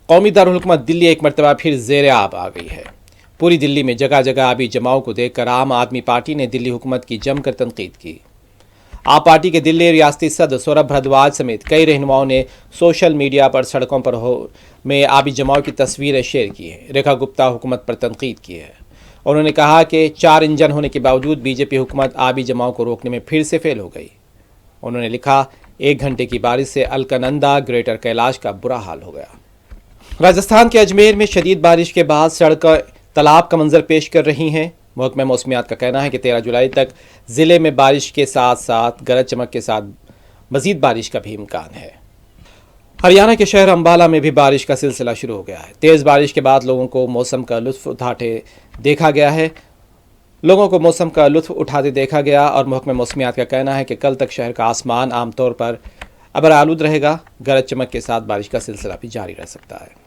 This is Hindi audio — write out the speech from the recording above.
कौमी दारुल हुकूमत दिल्ली एक मरतबा फिर ज़ेर आब आ गई है। पूरी दिल्ली में जगह जगह आबी जमाव को देखकर आम आदमी पार्टी ने दिल्ली हुकूमत की जमकर तनकीद की। आप पार्टी के दिल्ली रियासती सदर सौरभ भारद्वाज समेत कई रहनुमाओं ने सोशल मीडिया पर सड़कों पर में आबी जमाव की तस्वीरें शेयर की हैं। रेखा गुप्ता हुकूमत पर तनकीद की है। उन्होंने कहा कि 4 इंजन होने के बावजूद बीजेपी हुकूमत आबी जमाव को रोकने में फिर से फेल हो गई। उन्होंने लिखा, 1 घंटे की बारिश से अलकनंदा ग्रेटर कैलाश का बुरा हाल हो गया। राजस्थान के अजमेर में शदीद बारिश के बाद सड़कें तालाब का मंजर पेश कर रही हैं। महकमा मौसमियात का कहना है कि 13 जुलाई तक ज़िले में बारिश के साथ साथ गरज चमक के साथ मज़ीद बारिश का भी इम्कान है। हरियाणा के शहर अंबाला में भी बारिश का सिलसिला शुरू हो गया है। तेज़ बारिश के बाद लोगों को मौसम का लुत्फ़ उठाते देखा गया और महकमा मौसमियात का कहना है कि कल तक शहर का आसमान आमतौर पर अबर आलूद रहेगा। गरज चमक के साथ बारिश का सिलसिला भी जारी रह सकता है।